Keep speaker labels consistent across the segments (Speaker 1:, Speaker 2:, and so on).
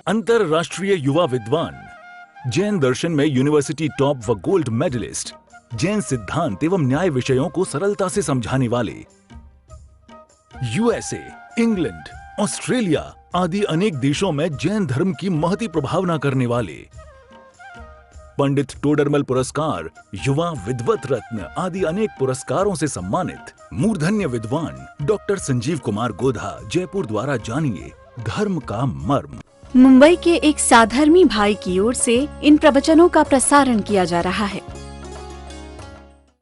Speaker 1: अंतरराष्ट्रीय युवा विद्वान, जैन दर्शन में यूनिवर्सिटी टॉप व गोल्ड मेडलिस्ट, जैन सिद्धांत एवं न्याय विषयों को सरलता से समझाने वाले, यूएसए, इंग्लैंड, ऑस्ट्रेलिया आदि अनेक देशों में जैन धर्म की महती प्रभावना करने वाले, पंडित टोडरमल पुरस्कार, युवा विद्वत रत्न आदि अनेक पुरस्कारों से सम्मानित मूर्धन्य विद्वान डॉक्टर संजीव कुमार गोधा जयपुर द्वारा जानिए धर्म का मर्म।
Speaker 2: मुंबई के एक साधर्मी भाई की ओर से इन प्रवचनों का प्रसारण किया जा रहा है।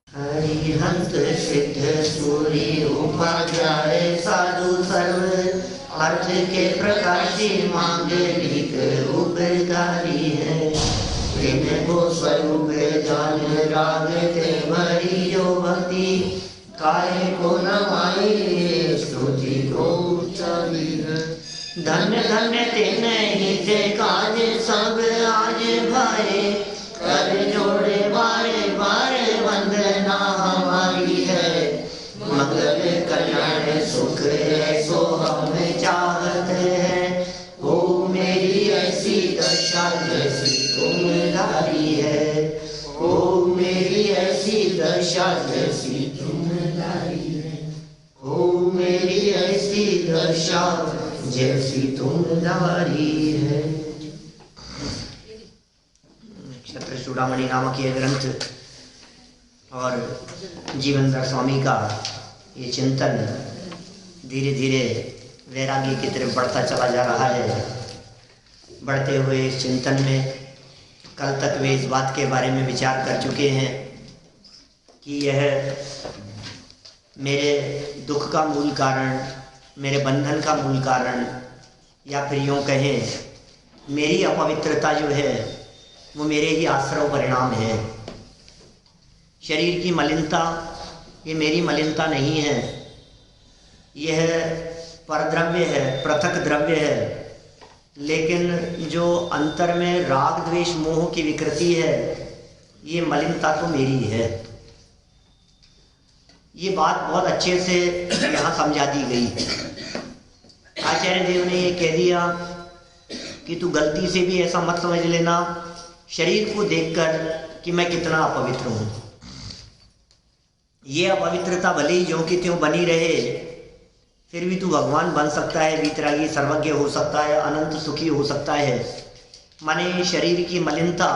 Speaker 3: हरिहंत सिद्ध सूरी उपाध्याय साधु सर्व अर्थ के प्रकाशी मांगलिक उपकारी है। इनको स्वरूप जान राग ते भरी जो भक्ति काय को नवाई स्तुति को उच्चारी है। धन्य धन्य तेन हित काज सब आज भाए कर जोड़े बारे बारे वंदना हमारी है। मंगल कल्याण सुख ऐसो हम चाहते हैं। ओ मेरी ऐसी दशा जैसी तुमदारी है। ओ मेरी ऐसी दशा जैसी तुमदारी है। ओ मेरी ऐसी दशा जैसी तुमदारी है। क्षत्र चूड़ामणि नामक ये ग्रंथ और जीवनधर स्वामी का ये चिंतन धीरे धीरे वैराग्य की तरफ बढ़ता चला जा रहा है। बढ़ते हुए इस चिंतन में कल तक वे इस बात के बारे में विचार कर चुके हैं कि यह मेरे दुख का मूल कारण, मेरे बंधन का मूल कारण, या फिर यूँ कहें मेरी अपवित्रता जो है वो मेरे ही आश्रव परिणाम है। शरीर की मलिनता ये मेरी मलिनता नहीं है, यह परद्रव्य है, पृथक द्रव्य है। लेकिन जो अंतर में राग द्वेष मोह की विकृति है ये मलिनता तो मेरी है। ये बात बहुत अच्छे से यहाँ समझा दी गई। आचार्य देव ने ये कह दिया कि तू गलती से भी ऐसा मत समझ लेना शरीर को देखकर कि मैं कितना अपवित्र हूँ। ये अपवित्रता भले ही ज्यों की त्यों बनी रहे, फिर भी तू भगवान बन सकता है, वीतरागी सर्वज्ञ हो सकता है, अनंत सुखी हो सकता है। माने शरीर की मलिनता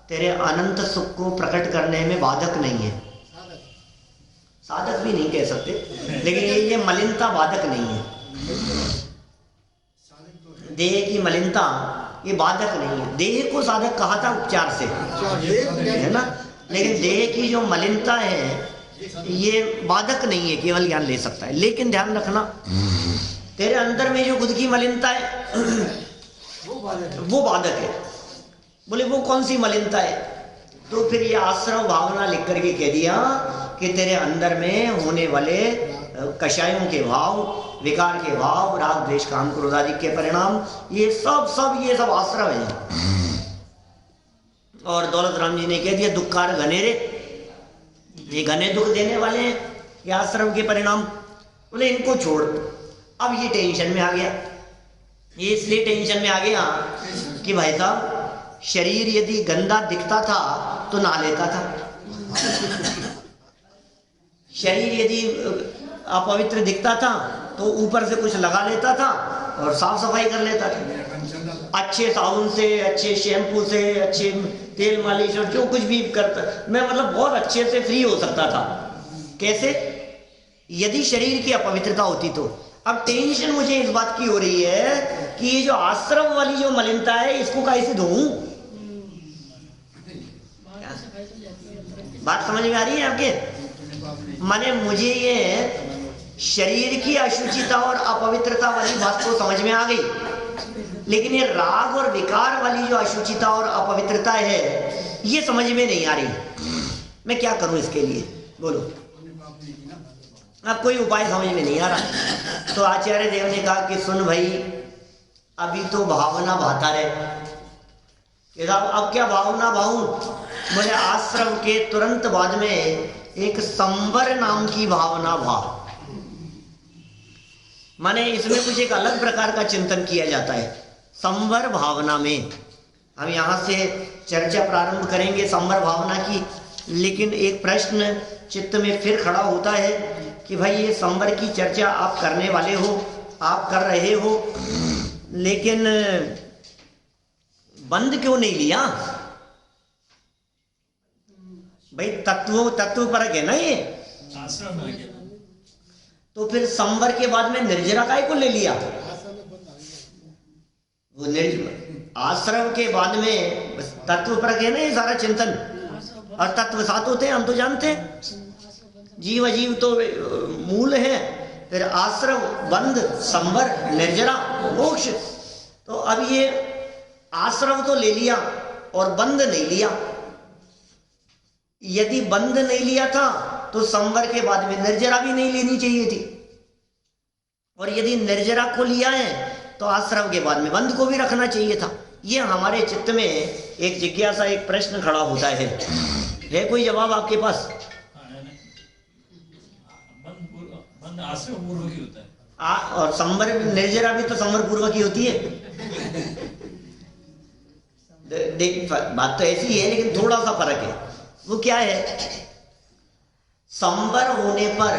Speaker 3: तेरे अनंत सुख को प्रकट करने में बाधक नहीं है। साधक भी नहीं कह सकते, लेकिन ये मलिनता बाधक नहीं है। देह की मलिनता ये बाधक नहीं है। देह को साधक कहा था उपचार से, है ना, लेकिन देह की जो मलिनता है ये बाधक नहीं है, केवल ज्ञान ले सकता है। लेकिन ध्यान रखना तेरे अंदर में जो खुद की मलिनता है वो बाधक है। बोले वो कौन सी मलिनता है? तो फिर ये आश्रव भावना लिख करके कह दिया कि तेरे अंदर में होने वाले कषायों के भाव, विकार के भाव, राग द्वेष काम क्रोध आदि के परिणाम, ये सब आश्रव है। और दौलत राम जी ने कह दिया दुखकार घनेरे, ये घने दुख देने वाले हैं ये आश्रम के परिणाम। बोले इनको छोड़। अब ये टेंशन में आ गया। ये इसलिए टेंशन में आ गया कि भाई साहब शरीर यदि गंदा दिखता था तो नहा लेता था। शरीर यदि अपवित्र दिखता था तो ऊपर से कुछ लगा लेता था और साफ सफाई कर लेता था। अच्छे साबुन से, अच्छे शैम्पू से, अच्छे तेल मालिश और जो कुछ भी करता, मैं मतलब बहुत अच्छे से फ्री हो सकता था। कैसे? यदि शरीर की अपवित्रता होती तो। अब टेंशन मुझे इस बात की हो रही है कि ये जो आश्रम वाली जो मलिनता है इसको कैसे धोऊं? बात समझ में आ रही है आपके? माने मुझे ये शरीर की अशुचिता और अपवित्रता वाली बात को समझ में आ गई, लेकिन ये राग और विकार वाली जो अशुचिता और अपवित्रता है ये समझ में नहीं आ रही। मैं क्या करूं इसके लिए? बोलो। अब कोई उपाय समझ में नहीं आ रहा। तो आचार्य देव ने कहा कि सुन भाई, अभी तो भावना भाता रहे। अब क्या भावना भाऊं? बोले आश्रम के तुरंत बाद में एक संवर नाम की भावना भाव। माने इसमें कुछ एक अलग प्रकार का चिंतन किया जाता है। संवर भावना में। हम यहाँ से चर्चा प्रारंभ करेंगे संवर भावना की, लेकिन एक प्रश्न चित्त में फिर खड़ा होता है कि भाई ये संवर की चर्चा आप करने वाले हो, आप कर रहे हो, लेकिन बंद क्यों नहीं लिया? भाई तत्व परक है ना ये, तो फिर संवर के बाद में निर्जरा काय को ले लिया? वो आश्रम के बाद में तत्व परक है ना ये सारा चिंतन, और तत्व सात होते हैं, हम तो जानते हैं। जीव अजीव तो मूल है, फिर आश्रम, बंध, संवर, निर्जरा, मोक्ष। तो अब ये आश्रम तो ले लिया और बंध नहीं लिया। यदि बंध नहीं लिया था तो संवर के बाद में निर्जरा भी नहीं लेनी चाहिए थी, और यदि निर्जरा को लिया है तो आश्रम के बाद में बंध को भी रखना चाहिए था। ये हमारे चित्त में एक जिज्ञासा, एक प्रश्न खड़ा होता है कोई जवाब आपके पास?
Speaker 4: बंध आश्रम पूर्वक ही होता है,
Speaker 3: और संवर निर्जरा भी तो संवर पूर्वक ही होती है। देख, बात तो ऐसी है, लेकिन थोड़ा सा फर्क है। वो क्या है? संवर होने पर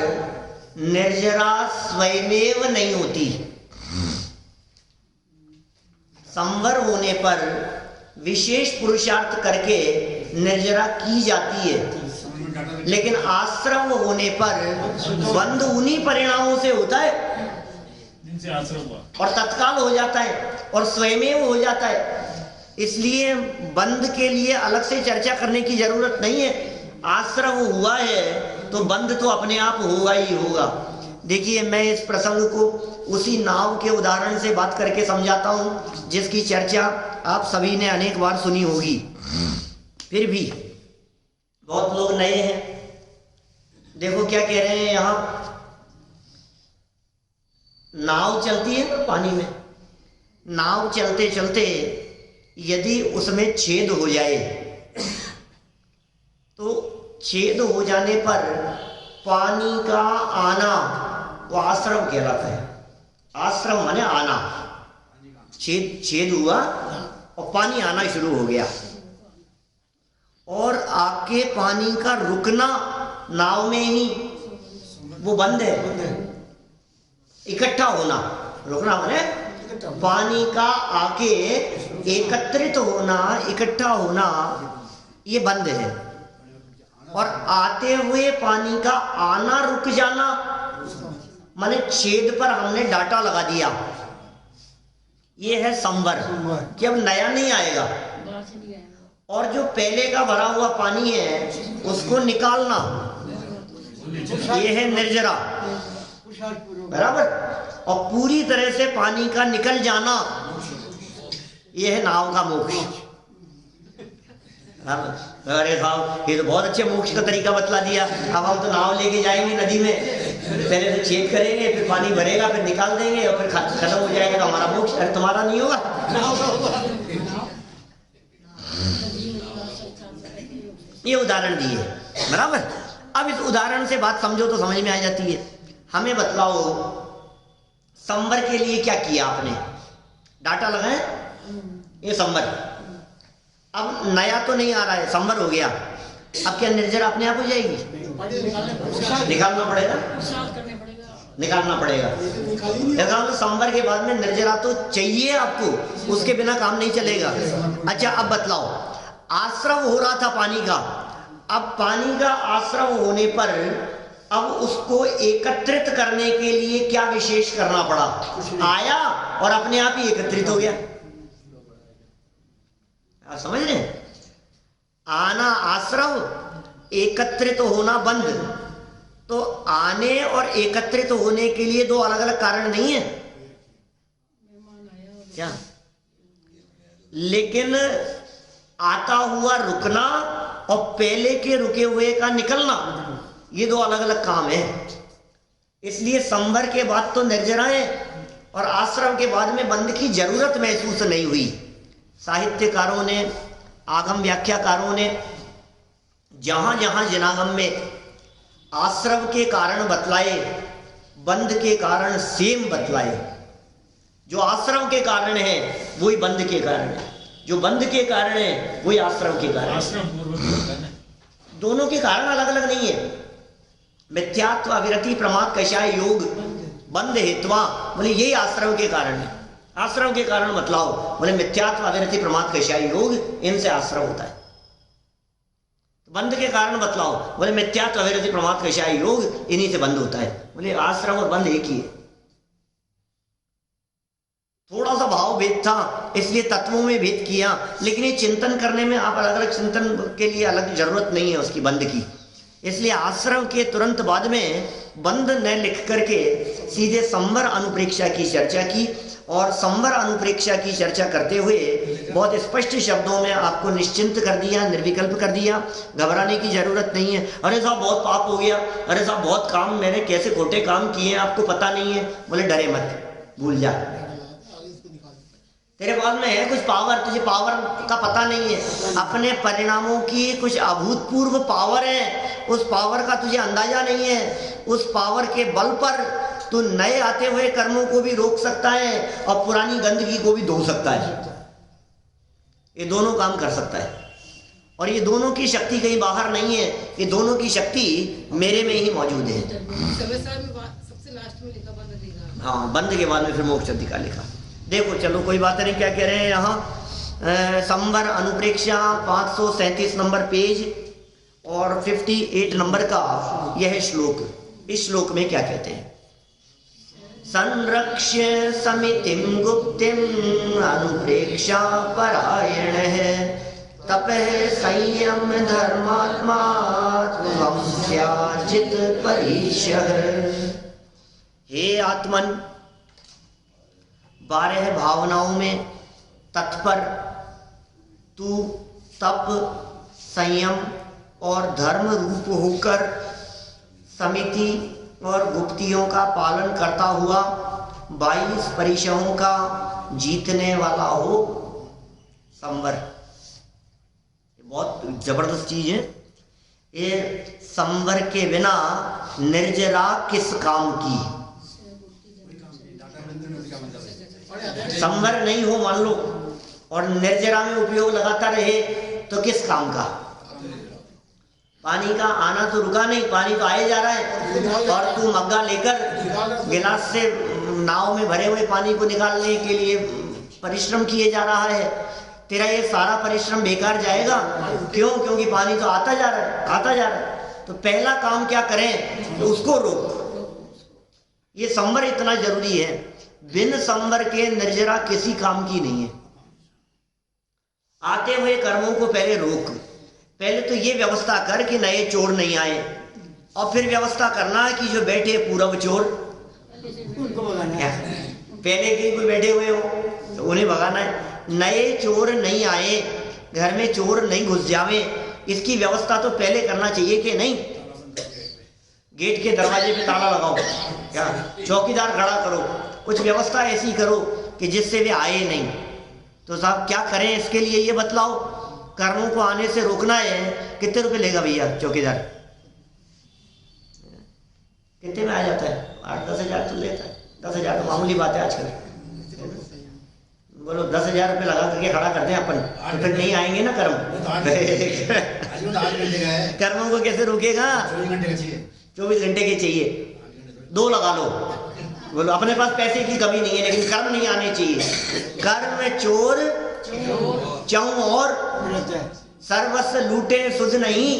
Speaker 3: निर्जरा स्वयमेव नहीं होती। संवर होने पर विशेष पुरुषार्थ करके निर्जरा की जाती है, लेकिन आश्रम होने पर बंध उन्हीं परिणामों से होता है
Speaker 4: जिनसे आश्रम हुआ,
Speaker 3: और तत्काल हो जाता है और स्वयमेव हो जाता है। इसलिए बंध के लिए अलग से चर्चा करने की जरूरत नहीं है। आश्रम हुआ है तो बंध तो अपने आप होगा ही होगा। देखिए, मैं इस प्रसंग को उसी नाव के उदाहरण से बात करके समझाता हूं, जिसकी चर्चा आप सभी ने अनेक बार सुनी होगी। फिर भी बहुत लोग नए हैं। देखो क्या कह रहे हैं यहां, नाव चलती है ना पानी में, नाव चलते चलते यदि उसमें छेद हो जाए तो छेद हो जाने पर पानी का आना वो आश्रम कहलाता है। आश्रम माने आना, छेद हुआ और पानी आना शुरू हो गया, और आके पानी का रुकना नाव में ही वो बंद है। इकट्ठा होना, रुकना माने पानी का आके एकत्रित होना, इकट्ठा होना, ये बंद है। और आते हुए पानी का आना रुक जाना माने छेद पर हमने डाटा लगा दिया, ये है संवर, कि अब नया नहीं आएगा। और जो पहले का भरा हुआ पानी है उसको निकालना, ये है निर्जरा, बराबर। और पूरी तरह से पानी का निकल जाना, ये है नाव का मोक्ष। अरे साहब, ये तो बहुत अच्छे मोक्ष का तरीका बतला दिया। अब हम तो नाव लेके जाएंगे नदी में, पहले तो छेद करेंगे, फिर पानी भरेगा, फिर निकाल देंगे, और फिर खत्म हो जाएगा तो हमारा मोक्ष। अरे तुम्हारा नहीं होगा। ये उदाहरण दिए, बराबर। अब इस उदाहरण से बात समझो तो समझ में आ जाती है। हमें बतलाओ, संवर के लिए क्या किया आपने? डाटा लगाए, ये संवर। अब नया तो नहीं आ रहा है, संवर हो गया। अब क्या निर्जरा अपने आप हो जाएगी? निकालना पड़ेगा, निकालना पड़ेगा। तो संवर के बाद में निर्जरा तो चाहिए आपको, उसके बिना काम नहीं चलेगा। अच्छा, अब बतलाओ, आश्रम हो रहा था पानी का, अब पानी का आश्रम होने पर अब उसको एकत्रित करने के लिए क्या विशेष करना पड़ा? आया और अपने आप ही एकत्रित हो गया। आप समझ रहे हैं? आना आश्रम, एकत्रित होना बंध। तो आने और एकत्रित होने के लिए दो अलग अलग कारण नहीं है क्या? लेकिन आता हुआ रुकना और पहले के रुके हुए का निकलना, ये दो अलग अलग काम है। इसलिए संवर के बाद तो निर्जराएं और आश्रम के बाद में बंध की जरूरत महसूस नहीं हुई। साहित्यकारों ने, आगम व्याख्याकारों ने जहां जहां जिनागम में आश्रम के कारण बतलाए, बंध के कारण सेम बतलाए। जो आश्रम के कारण है वही बंध के कारण है, जो बंध के कारण है वही आश्रम के कारण है।
Speaker 4: आश्रम पूर्वक होता है ना।
Speaker 3: दोनों के कारण अलग अलग नहीं है। मिथ्यात्व अविरति प्रमाद कषाय योग बंध हेत्वा, बोले यही आश्रम के कारण है। आश्रम के कारण बतलाओ, बोले मिथ्यात्व अविरति प्रमाद कषाय योग, इनसे आश्रम होता है। बंध के कारण बतलाओ, बोले मिथ्यात्व अविरति प्रमाद कषाय योग, इन्हीं से बंध होता है। बोले आश्रम और बंध एक ही है। थोड़ा सा भाव भेद था इसलिए तत्वों में भेद किया, लेकिन ये चिंतन करने में आप अलग अलग चिंतन के लिए अलग जरूरत नहीं है उसकी बंध की। इसलिए आश्रम के तुरंत बाद में बंध न लिख करके सीधे संवर अनुप्रेक्षा की चर्चा की, और संवर अनुप्रेक्षा की चर्चा करते हुए बहुत स्पष्ट शब्दों में आपको निश्चिंत कर दिया, निर्विकल्प कर दिया। घबराने की जरूरत नहीं है। अरे साहब बहुत पाप हो गया, अरे साहब बहुत काम मैंने कैसे खोटे काम किए हैं आपको पता नहीं है। बोले डरे मत, भूल जा, तेरे पास में है कुछ पावर, तुझे पावर का पता नहीं है। अपने परिणामों की कुछ अभूतपूर्व पावर है, उस पावर का तुझे अंदाजा नहीं है। उस पावर के बल पर तू नए आते हुए कर्मों को भी रोक सकता है और पुरानी गंदगी को भी धो सकता है। ये दोनों काम कर सकता है, और ये दोनों की शक्ति कहीं बाहर नहीं है, ये दोनों की शक्ति मेरे में ही मौजूद है।
Speaker 5: सबसे लास्ट में लिखा बंद लिखा।
Speaker 3: हाँ, बंद के बाद में फिर मोक्ष का लिखा। देखो चलो कोई बात नहीं, क्या कह रहे हैं यहाँ, संवर अनुप्रेक्षा 537 नंबर पेज और 58 नंबर का यह श्लोक। इस श्लोक में क्या कहते हैं? संरक्ष्य समितिम गुप्तिम अनुप्रेक्षा परायण है, तपः संयम धर्मात्मा त्वं स्याचित परीशः। हे आत्मन, 12 भावनाओं में तत्पर तू तप, संयम और धर्म रूप होकर समिति और गुप्तियों का पालन करता हुआ 22 परिशहों का जीतने वाला हो संवर। बहुत जबरदस्त चीज है ये। संवर के बिना निर्जरा किस काम की? संवर नहीं हो मान लो और निर्जरा में उपयोग लगाता रहे तो किस काम का? पानी का आना तो रुका नहीं, पानी तो आए जा रहा है, और तू मग्गा लेकर गिलास से नाव में भरे हुए पानी को निकालने के लिए परिश्रम किए जा रहा है। तेरा ये सारा परिश्रम बेकार जाएगा। क्यों? क्योंकि पानी तो आता जा रहा है, आता जा रहा है। तो पहला काम क्या करें? तो उसको रोक। ये संवर इतना जरूरी है। बिन संवर के निर्जरा किसी काम की नहीं है। आते हुए कर्मों को पहले रोक। पहले तो ये व्यवस्था कर कि नए चोर नहीं आए, और फिर व्यवस्था करना कि जो बैठे पूर्व चोर उनको भगाना है। पहले के कोई बैठे हुए हो तो उन्हें भगाना है। नए चोर नहीं आए, घर में चोर नहीं घुस जावे, इसकी व्यवस्था तो पहले करना चाहिए कि नहीं? गेट के दरवाजे पे ताला लगाओ, क्या चौकीदार खड़ा करो, कुछ व्यवस्था ऐसी करो कि जिससे वे आए नहीं। तो साहब क्या करें इसके लिए ये बतलाओ। कर्मों को आने से रोकना है। कितने रुपए लेगा भैया चौकीदार? कितने में आ जाता है? 8-10 हज़ार तो लेता है। 10 हज़ार तो मामूली बात है आजकल। बोलो 10 हज़ार रुपये लगा करके खड़ा करते हैं अपन, तो फिर नहीं आएंगे ना कर्म। कर्मों को कैसे रोकेगा? 24 घंटे के चाहिए, 2 लगा लो। बोलो अपने पास पैसे की कमी नहीं है, लेकिन कर्म नहीं आने चाहिए। कर्म चोर चौं और सर्वस्व लूटे सुध नहीं,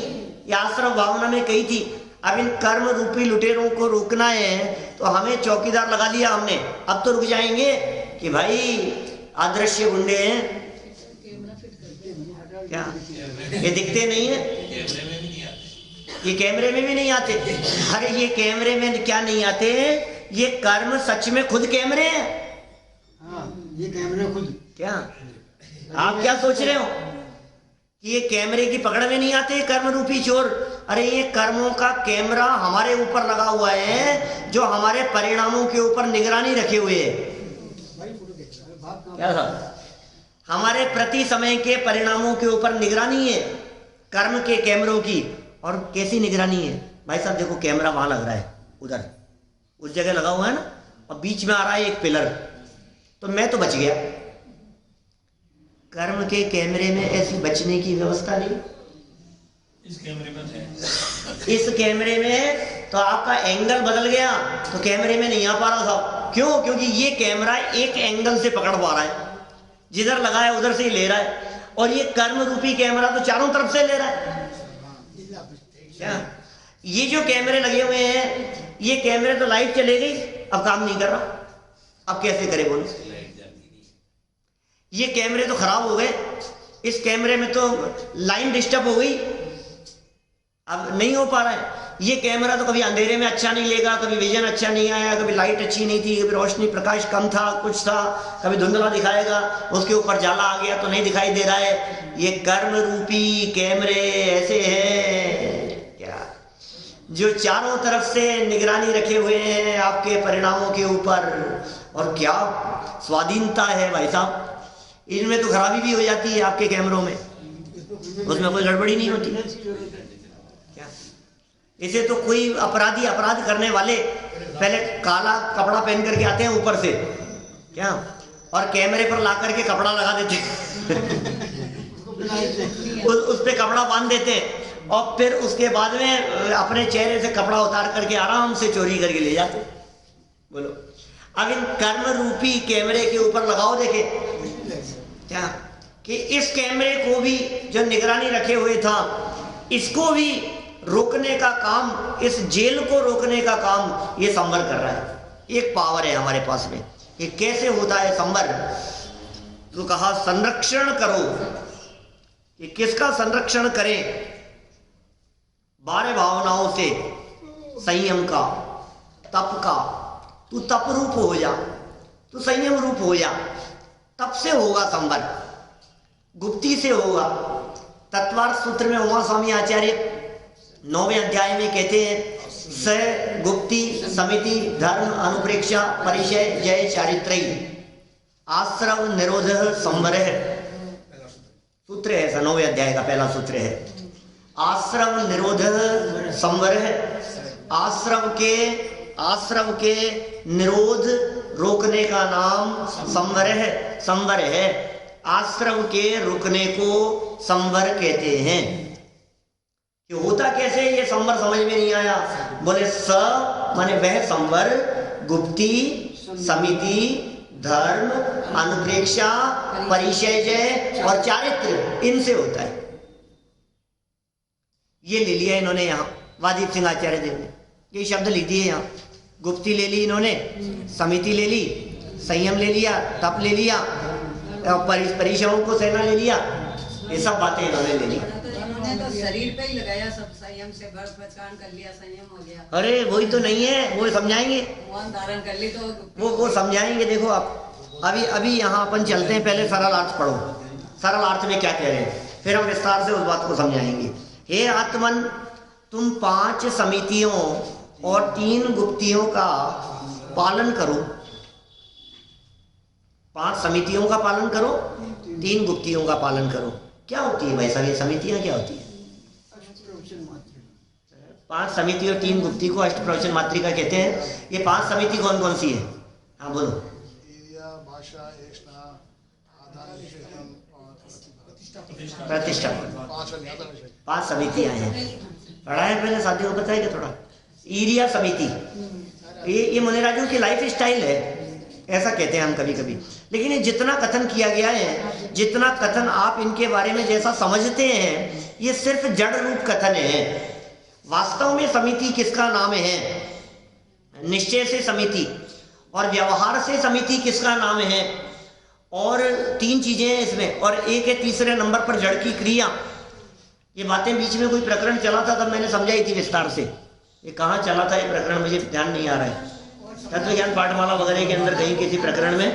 Speaker 3: ये आश्रम भावना में कही थी। अब इन कर्म रूपी लुटेरों को रोकना है तो हमें चौकीदार लगा लिया हमने। अब तो रुक जाएंगे कि भाई अदृश्य गुंडे हैं क्या, ये दिखते नहीं है, ये कैमरे में भी नहीं आते। अरे ये कैमरे में क्या नहीं आते, ये कर्म सच में खुद कैमरे हैं।
Speaker 6: ये कैमरे खुद
Speaker 3: क्या आप क्या सोच रहे हो कि ये कैमरे की पकड़ में नहीं आते कर्म रूपी चोर? अरे ये कर्मों का कैमरा हमारे ऊपर लगा हुआ है, जो हमारे परिणामों के ऊपर निगरानी रखे हुए है। क्या था? हमारे प्रति समय के परिणामों के ऊपर निगरानी है कर्म के कैमरों की। और कैसी निगरानी है भाई साहब? देखो कैमरा वहां लग रहा है, उधर उस जगह लगा हुआ है ना, और बीच में आ रहा है एक पिलर। तो मैं तो बच गया। कर्म के कैमरे में ऐसी बचने की व्यवस्था नहीं।
Speaker 4: इस कैमरे में है,
Speaker 3: इस कैमरे में तो आपका एंगल बदल गया, तो कैमरे में नहीं आ पा रहा था। क्यों? क्योंकि ये कैमरा एक एंगल से पकड़ पा रहा है, जिधर लगा है उधर से ही ले रहा है, और ये कर्म रूपी कैमरा तो चारों तरफ से ले रहा है। क्या ये जो कैमरे लगे हुए हैं, ये कैमरे तो लाइट चले गई, अब काम नहीं कर रहा, अब कैसे करे बोलो? ये कैमरे तो खराब हो गए, इस कैमरे में तो लाइन डिस्टर्ब हो गई, अब नहीं हो पा रहा है। ये कैमरा तो कभी अंधेरे में अच्छा नहीं लेगा, कभी विजन अच्छा नहीं आया, कभी लाइट अच्छी नहीं थी, कभी रोशनी प्रकाश कम था, कुछ था, कभी धुंधला दिखाएगा, उसके ऊपर जाला आ गया तो नहीं दिखाई दे रहा है। ये कर्म रूपी कैमरे ऐसे हैं क्या, जो चारों तरफ से निगरानी रखे हुए हैं आपके परिणामों के ऊपर। और क्या स्वाधीनता है भाई साहब, इनमें तो खराबी भी हो जाती है आपके कैमरों में, उसमें कोई गड़बड़ी नहीं होती। क्या इसे तो कोई अपराधी अपराध करने वाले पहले काला कपड़ा पहन करके आते हैं ऊपर से, क्या, और कैमरे पर ला करके कपड़ा लगा देते उस पे कपड़ा बांध देते हैं, और फिर उसके बाद में अपने चेहरे से कपड़ा उतार करके आराम से चोरी करके ले जाते। बोलो, अब इन कर्म रूपी कैमरे के ऊपर लगाओ, देखे क्या कि इस कैमरे को भी जो निगरानी रखे हुए था, इसको भी रोकने का काम, इस जेल को रोकने का काम ये संवर कर रहा है। एक पावर है हमारे पास में। ये कैसे होता है संवर? तो कहा संरक्षण करो। कि किसका संरक्षण करें? 12 भावनाओं से, संयम का, तप का। तू तप रूप हो जा, तू संयम रूप हो जा, तप से होगा संवर, गुप्ती से होगा। तत्वार्थ सूत्र में उमा स्वामी आचार्य 9वें अध्याय में कहते हैं, स गुप्ती समिति धर्म अनुप्रेक्षा परिचय जय चारित्रयी आश्रव निरोध संवर। सूत्र है, 9वें अध्याय का पहला सूत्र है, आश्रव निरोध संवर। आश्रव के निरोध रोकने का नाम संवर है। संवर है, आश्रव के रुकने को संवर कहते हैं। कि होता कैसे ये संवर समझ में नहीं आया? बोले स माने वह संवर, गुप्ती, समिति, धर्म, अनुप्रेक्षा, परिचय जय और चारित्र, इनसे होता है। ये ले लिया इन्होंने यहाँ वादीप सिंह आचार्य देव ने, ये शब्द लिख दिए यहाँ। गुप्ती ले ली इन्होंने, समिति ले ली, संयम ले लिया, तप ले लिया, परिचयों को सेना ले लिया, ये सब बातें इन्होंने ले ली।
Speaker 5: तो शरीर पे ही लगाया सब, संयम से व्रत प्रचार कर लिया, संयम हो गया।
Speaker 3: अरे वही तो नहीं है, वो समझाएंगे,
Speaker 5: मौन धारण कर ली तो
Speaker 3: वो समझाएंगे। देखो आप अभी यहाँ अपन चलते हैं, पहले सरल अर्थ पढ़ो, सरल अर्थ में क्या कह रहे हैं, फिर हम विस्तार से उस बात को समझाएंगे। हे आत्मन, तुम 5 समितियों और 3 गुप्तियों का पालन करो। 5 समितियों का पालन करो, 3 गुप्तियों का पालन करो। क्या होती है भाई साहब ये समितियां, क्या होती है? 5 समिति और 3 गुप्ती को अष्ट प्रवचन मात्रिका कहते हैं। ये 5 समिति कौन कौन सी है? हाँ बोलो। प्रतिष्ठा, 5 समितियां हैं। पढ़ा है पहले साथियों को, पता है क्या थोड़ा? ईरिया समिति, ये मुनिराजों की लाइफ स्टाइल है, ऐसा कहते हैं हम कभी कभी। लेकिन ये जितना कथन किया गया है, जितना कथन आप इनके बारे में जैसा समझते हैं, ये सिर्फ जड़ रूप कथन है। वास्तव में समिति किसका नाम है? निश्चय से समिति और व्यवहार से समिति किसका नाम है? और 3 चीजें हैं इसमें, और एक है तीसरे नंबर पर जड़ की क्रिया। ये बातें बीच में कोई प्रकरण चला था, तब मैंने समझाई थी विस्तार से। ये कहाँ चला था ये प्रकरण, मुझे ध्यान नहीं आ रहा है। तत्व ज्ञान पाठमाला वगैरह के अंदर कहीं किसी प्रकरण में,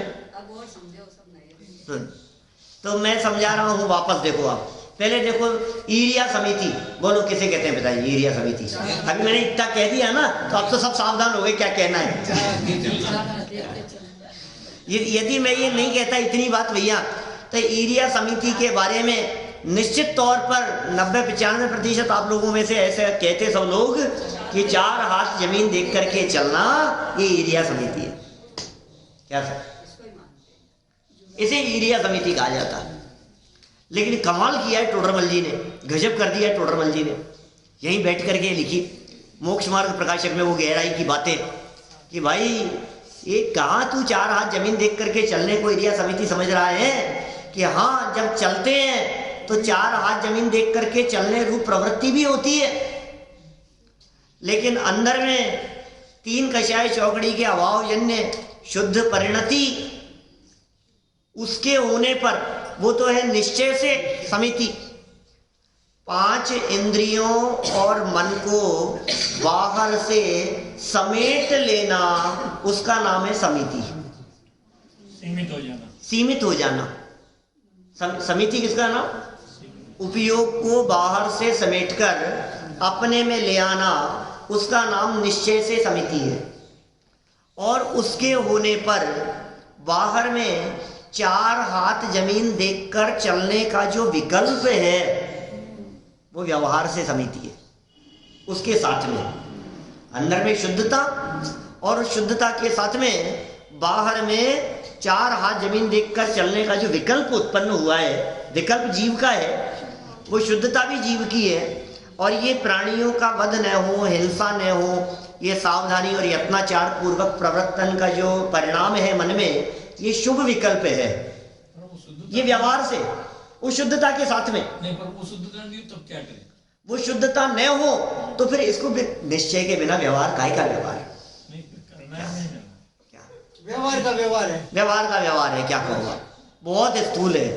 Speaker 3: तो मैं समझा रहा हूँ वापस। देखो आप पहले देखो, ईरिया समिति, बोलो किसे कहते हैं बताइए? ईरिया समिति। अभी मैंने इतना कह दिया ना, तो अब तो सब सावधान हो गए क्या कहना है। यदि मैं ये नहीं कहता इतनी बात भैया, तो ईरिया समिति के बारे में निश्चित तौर पर 90-95% आप लोगों में से ऐसे कहते सब लोग कि 4 हाथ जमीन देख करके चलना, ये ईरिया समिति है। क्या सर? इसे ईरिया समिति कहा जाता है। लेकिन कमाल किया है टोडरमल जी ने, गजब कर दिया है टोडरमल जी ने। यहीं बैठ करके लिखी मोक्ष मार्ग प्रकाशक में वो गहराई की बातें कि भाई ये कहाँ तू 4 हाथ जमीन देख करके चलने को ईरिया समिति समझ रहा है कि हाँ जब चलते हैं तो 4 हाथ जमीन देख करके चलने रूप प्रवृत्ति भी होती है, लेकिन अंदर में 3 कषाय चौकड़ी के अभावजन्य शुद्ध परिणति उसके होने पर वो तो है निश्चय से समिति। 5 इंद्रियों और मन को बाहर से समेट लेना उसका नाम है समिति।
Speaker 4: सीमित हो जाना,
Speaker 3: सीमित हो जाना समिति किसका नाम? उपयोग को बाहर से समेटकर अपने में ले आना उसका नाम निश्चय से समिति है। और उसके होने पर बाहर में 4 हाथ जमीन देखकर चलने का जो विकल्प है वो व्यवहार से समिति है। उसके साथ में अंदर में शुद्धता और शुद्धता के साथ में बाहर में 4 हाथ जमीन देखकर चलने का जो विकल्प उत्पन्न हुआ है, विकल्प जीव का है, वो शुद्धता भी जीव की है। और ये प्राणियों का वध न हो, हिंसा न हो, ये सावधानी और यत्नाचार पूर्वक प्रवर्तन का जो परिणाम है मन में, ये शुभ विकल्प है। ये व्यवहार से वो शुद्धता के साथ में
Speaker 4: नहीं, पर वो शुद्धता नहीं तब क्या करें?
Speaker 3: वो शुद्धता न हो तो फिर इसको निश्चय के बिना व्यवहार काय का व्यवहार
Speaker 4: नहीं करना है, नहीं करना।
Speaker 3: क्या
Speaker 6: व्यवहार का व्यवहार है,
Speaker 3: व्यवहार का व्यवहार है, क्या कहूँगा, बहुत स्थूल है।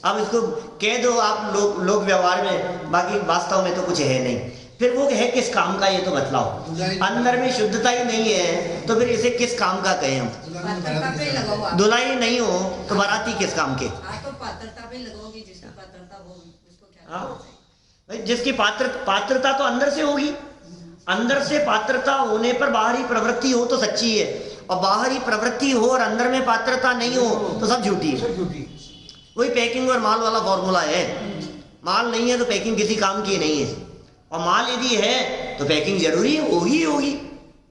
Speaker 3: अब इसको कह दो आप लोग व्यवहार में, बाकी वास्तव में तो कुछ है नहीं। फिर वो है किस काम का ये तो बतलाओ। अंदर में शुद्धता ही नहीं है तो फिर इसे किस काम का कहें हम?
Speaker 5: पात्रता पे लगाओ आप।
Speaker 3: धुलाई नहीं हो तो बाराती किस काम के?
Speaker 5: हाँ तो पात्रता पे लगाओगी, जिसकी पात्रता होगी उसको क्या
Speaker 3: हाँ।
Speaker 5: करना चाहिए?
Speaker 3: भाई जिसकी पात्रता तो अंदर से होगी। अंदर से पात्रता होने पर बाहरी प्रवृत्ति हो तो सच्ची है, और बाहरी प्रवृत्ति हो और अंदर में पात्रता नहीं हो तो सब झूठी है।
Speaker 6: सब झूठी।
Speaker 3: वही पैकिंग और माल वाला फॉर्मूला है। माल नहीं है तो पैकिंग किसी काम की नहीं है, और माल यदि है तो पैकिंग जरूरी होगी,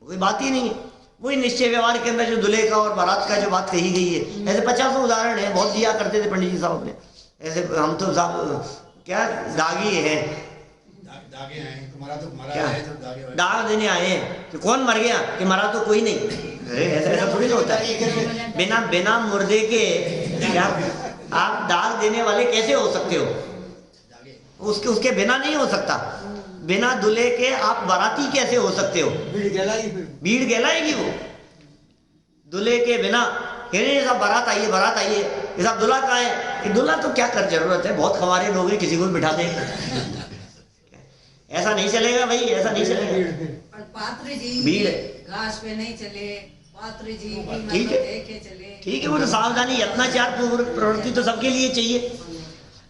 Speaker 3: कोई बात ही नहीं है। वही निश्चय व्यवहार के अंदर जो दूल्हे का और बारात का जो बात कही गई है, ऐसे 50 उदाहरण है, बहुत दिया करते थे पंडित जी साहब ने। ऐसे हम तो साहब क्या दागी है,
Speaker 7: दागे हैं तो मरा
Speaker 3: क्या
Speaker 7: है तो दागे
Speaker 3: दाग देने आए हैं कि कौन मर गया कि मरा तो कोई नहीं। अरे ऐसा थोड़ी ना होता है। बिना मुर्दे के क्या आप दाग देने वाले कैसे हो सकते हो? उसके बिना नहीं हो सकता। बिना दूल्हे के आप बाराती कैसे हो सकते हो? भीड़ कहलाएगी वो। दूल्हे के बिना ये सब बारात आइए ये सब दूल्हा कहाँ है? कि दूल्हा तो क्या कर जरूरत है, बहुत हमारे लोग हैं, किसी को भी बिठा दें। ऐसा नहीं चलेगा भाई, ऐसा नहीं चलेगा।
Speaker 5: पर पात्र जी
Speaker 3: भीड़
Speaker 5: घास पे नहीं चले, पात्र जी
Speaker 3: ठीक है,
Speaker 5: देखे चले।
Speaker 3: ठीक है, वो तो सावधानी यत्नाचार प्रवृत्ति तो सबके लिए चाहिए।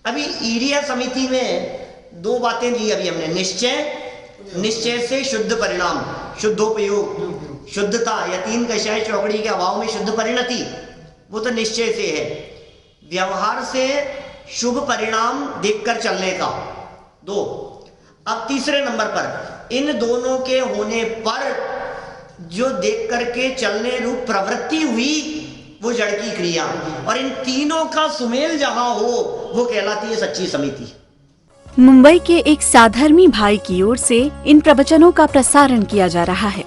Speaker 3: अभी ईरिया समिति में 2 बातें दी अभी हमने, निश्चय से शुद्ध परिणाम, शुद्धोपयोग, शुद्धता या 3 कषाय चौकड़ी के अभाव में शुद्ध परिणति, वो तो निश्चय से है। व्यवहार से शुभ परिणाम देखकर चलने का 2। अब तीसरे नंबर पर इन दोनों के होने पर जो देख करके चलने रूप प्रवृत्ति हुई वो जड़ की क्रिया, और इन तीनों का सुमेल जहां हो वो कहलाती है सच्ची समिति।
Speaker 2: मुंबई के एक साधर्मी भाई की ओर से इन प्रवचनों का प्रसारण किया जा रहा है।